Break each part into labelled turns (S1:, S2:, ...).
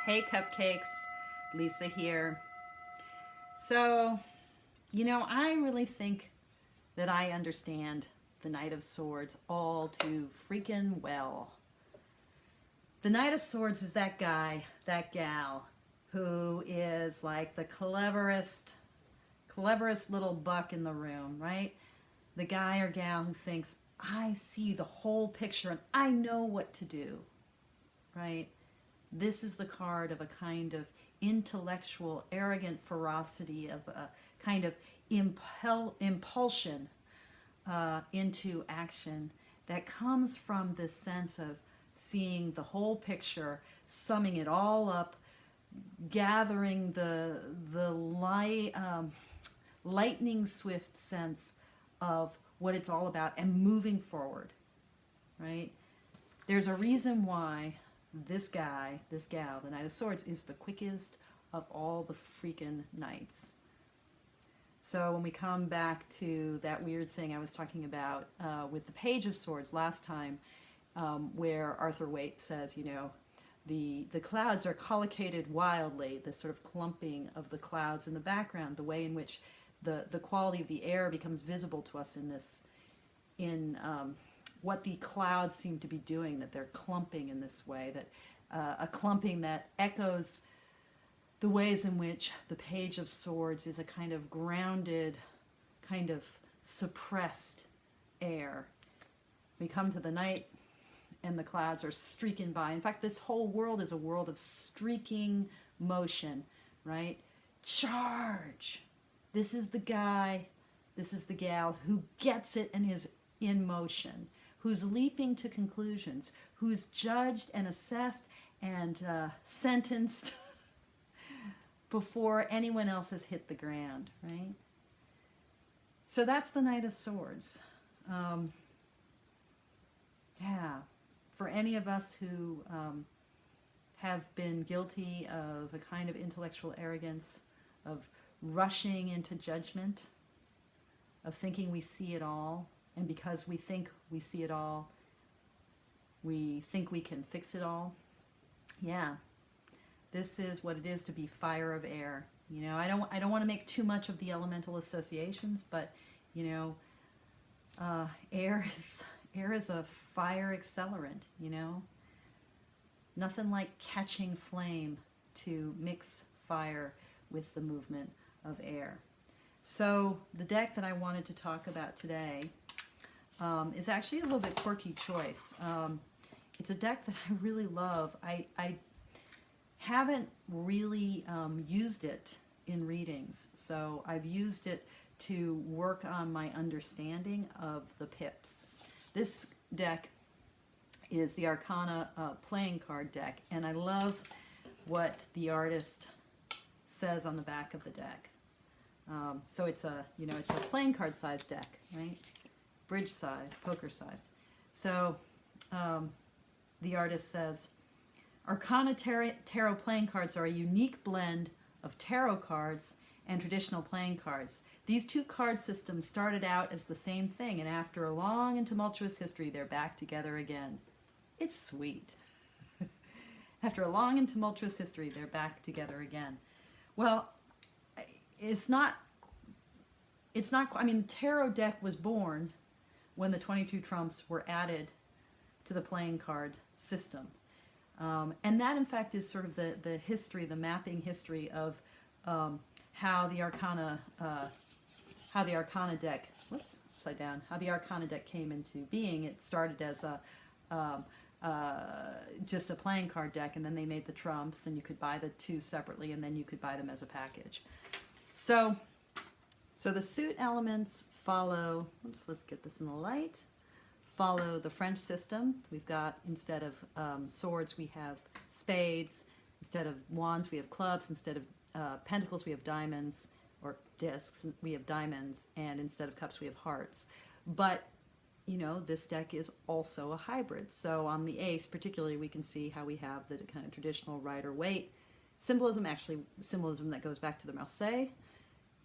S1: Hey cupcakes, Lisa here. So, I really think that I understand the Knight of Swords all too freaking well. The Knight of Swords is that guy, that gal, who is like the cleverest little buck in the room, right? The guy or gal who thinks, I see the whole picture and I know what to do, right? This is the card of a kind of intellectual, arrogant ferocity, of a kind of impulsion into action that comes from this sense of seeing the whole picture, summing it all up, gathering the lightning swift sense of what it's all about and moving forward, right? There's a reason why this guy, this gal, the Knight of Swords, is the quickest of all the freaking knights. So when we come back to that weird thing I was talking about with the Page of Swords last time, where Arthur Waite says, the clouds are collocated wildly, this sort of clumping of the clouds in the background, the way in which the quality of the air becomes visible to us in what the clouds seem to be doing, that they're clumping in this way, that a clumping that echoes the ways in which the Page of Swords is a kind of grounded, kind of suppressed air. We come to the night and the clouds are streaking by. In fact, this whole world is a world of streaking motion, right? Charge! This is the guy, this is the gal who gets it and is in motion, who's leaping to conclusions, who's judged and assessed and sentenced before anyone else has hit the ground, right? So that's the Knight of Swords. For any of us who have been guilty of a kind of intellectual arrogance, of rushing into judgment, of thinking we see it all, and because we think we see it all, we think we can fix it all. Yeah, this is what it is to be fire of air. I don't want to make too much of the elemental associations, but air is a fire accelerant. Nothing like catching flame to mix fire with the movement of air. So the deck that I wanted to talk about today is actually a little bit quirky choice. It's a deck that I really love. I haven't really used it in readings, so I've used it to work on my understanding of the pips. This deck is the Arcana playing card deck, and I love what the artist says on the back of the deck. So it's a playing card size deck, right? Bridge size, poker size. So the artist says, Arcana tarot playing cards are a unique blend of tarot cards and traditional playing cards. These two card systems started out as the same thing, and after a long and tumultuous history, they're back together again. It's sweet. After a long and tumultuous history, they're back together again. Well, it's not, the tarot deck was born when the 22 trumps were added to the playing card system. And that, in fact, is sort of the history, the mapping history of how the Arcana deck, how the Arcana deck came into being. It started as just a playing card deck, and then they made the trumps, and you could buy the two separately, and then you could buy them as a package. So the suit elements follow, let's get this in the light, follow the French system. We've got, instead of swords, we have spades. Instead of wands, we have clubs. Instead of pentacles, we have diamonds, or discs, we have diamonds. And instead of cups, we have hearts. But, this deck is also a hybrid. So on the ace, particularly, we can see how we have the kind of traditional Rider-Waite symbolism, actually symbolism that goes back to the Marseille.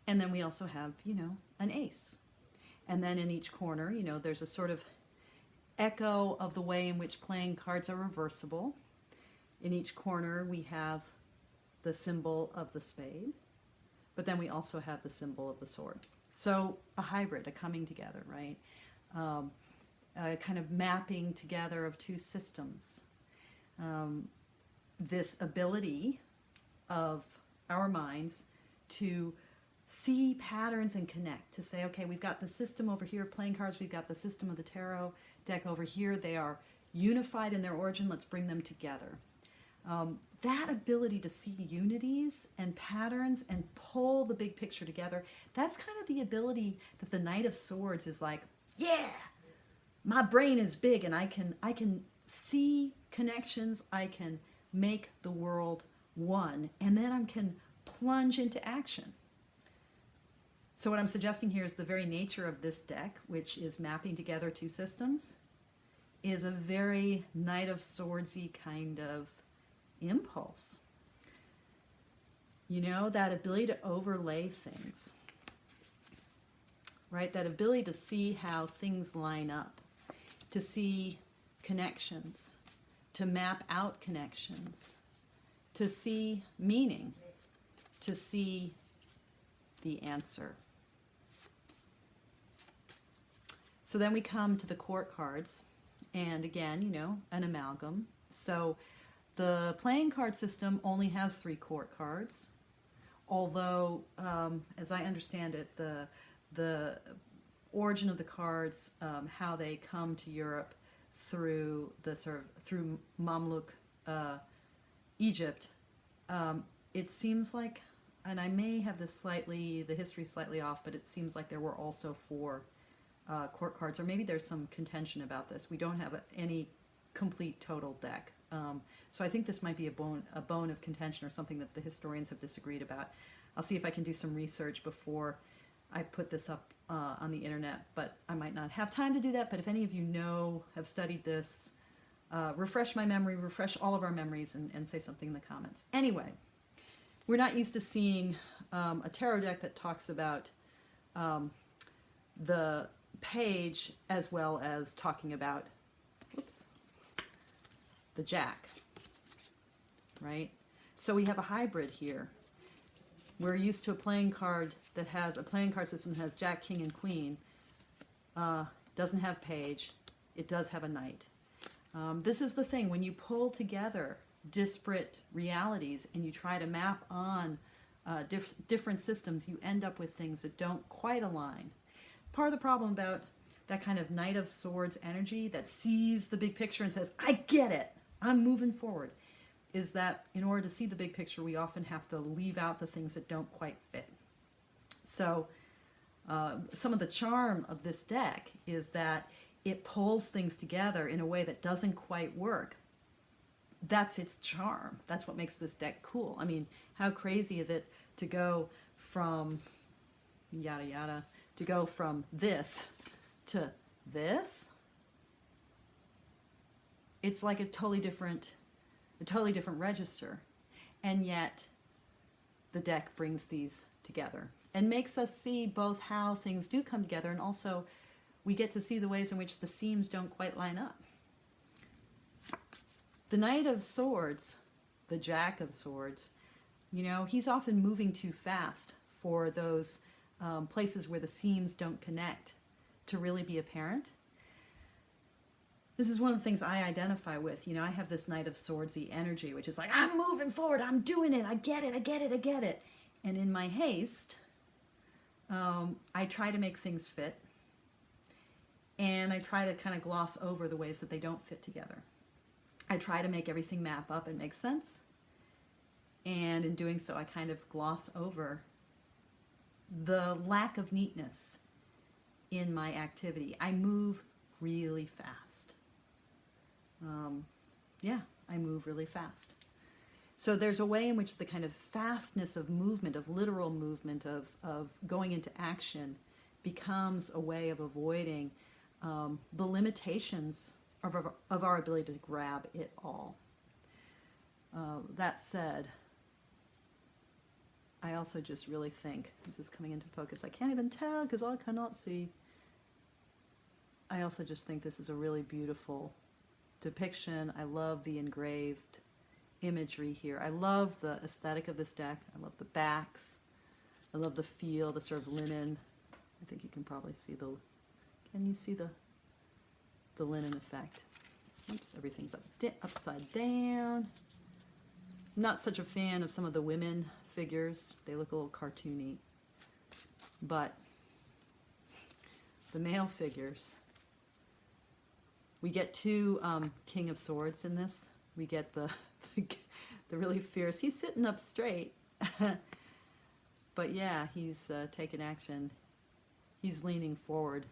S1: And then we also have, an ace. And then in each corner, there's a sort of echo of the way in which playing cards are reversible. In each corner we have the symbol of the spade, but then we also have the symbol of the sword. So a hybrid, a coming together, right? A kind of mapping together of two systems. This ability of our minds to see patterns and connect, to say, okay, we've got the system over here of playing cards, we've got the system of the tarot deck over here, they are unified in their origin, let's bring them together. That ability to see unities and patterns and pull the big picture together, that's kind of the ability that the Knight of Swords is like, yeah, my brain is big and I can see connections, I can make the world one, and then I can plunge into action. So what I'm suggesting here is the very nature of this deck, which is mapping together two systems, is a very Knight of Swordsy kind of impulse. You know, that ability to overlay things, right? That ability to see how things line up, to see connections, to map out connections, to see meaning, to see the answer. So then we come to the court cards, and again, you know, an amalgam. So the playing card system only has 3 court cards, although, as I understand it, the origin of the cards, how they come to Europe through the through Mamluk Egypt, it seems like, and I may have the history slightly off, but it seems like there were also 4 court cards, or maybe there's some contention about this. We don't have any complete total deck. So I think this might be a bone of contention, or something that the historians have disagreed about. I'll see if I can do some research before I put this up on the internet, but I might not have time to do that. But if any of you know, have studied this, refresh my memory, refresh all of our memories, and say something in the comments. Anyway, we're not used to seeing a tarot deck that talks about the page as well as talking about, the jack, right? So we have a hybrid here. We're used to a playing card system that has jack, king, and queen. Doesn't have page. It does have a knight. This is the thing, when you pull together disparate realities and you try to map on different systems, you end up with things that don't quite align. Part of the problem about that kind of Knight of Swords energy that sees the big picture and says, I get it, I'm moving forward, is that in order to see the big picture, we often have to leave out the things that don't quite fit. So some of the charm of this deck is that it pulls things together in a way that doesn't quite work. That's its charm. That's what makes this deck cool. I mean, how crazy is it to go from yada yada, to go from this to this? It's like a totally different register. And yet the deck brings these together and makes us see both how things do come together, and also we get to see the ways in which the seams don't quite line up. The Knight of Swords, the Jack of Swords, you know, he's often moving too fast for those places where the seams don't connect to really be apparent. This is one of the things I identify with. You know, I have this Knight of Swordsy energy, which is like, I'm moving forward, I'm doing it, I get it, I get it, I get it. And in my haste, I try to make things fit. And I try to kind of gloss over the ways that they don't fit together. I try to make everything map up and make sense. And in doing so, I kind of gloss over the lack of neatness in my activity. I move really fast. I move really fast. So there's a way in which the kind of fastness of movement, of literal movement, of going into action becomes a way of avoiding the limitations of our ability to grab it all. That said, I also just really think, this is coming into focus, I can't even tell because I cannot see. I also just think this is a really beautiful depiction. I love the engraved imagery here. I love the aesthetic of this deck. I love the backs. I love the feel, the sort of linen. I think you can probably see the, can you see the linen effect? Oops, everything's upside down. Not such a fan of some of the women figures. They look a little cartoony. But the male figures, we get two King of Swords in this. We get the really fierce, he's sitting up straight. But yeah, he's taking action. He's leaning forward,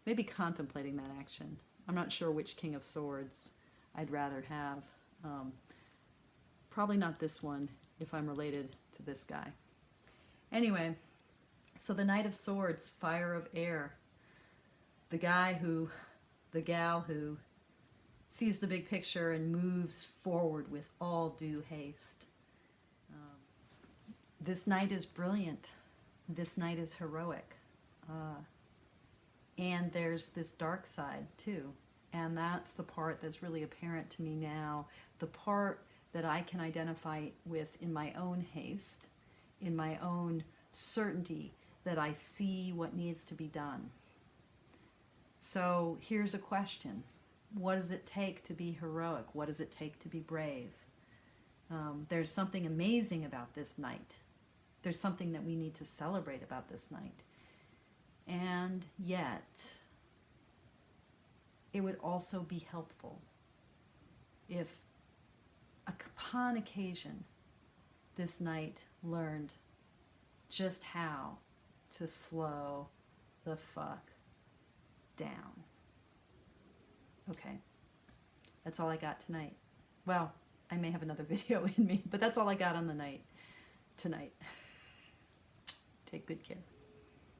S1: maybe contemplating that action. I'm not sure which King of Swords I'd rather have. Probably not this one if I'm related to this guy. Anyway, so the Knight of Swords, fire of air. The gal who sees the big picture and moves forward with all due haste. This knight is brilliant. This knight is heroic. And there's this dark side too. And that's the part that's really apparent to me now. The part that I can identify with in my own haste, in my own certainty that I see what needs to be done. So here's a question. What does it take to be heroic? What does it take to be brave? There's something amazing about this night. There's something that we need to celebrate about this night. And yet, it would also be helpful if, upon occasion, this knight learned just how to slow the fuck down. Okay, that's all I got tonight. Well, I may have another video in me, but that's all I got on the night tonight. Take good care.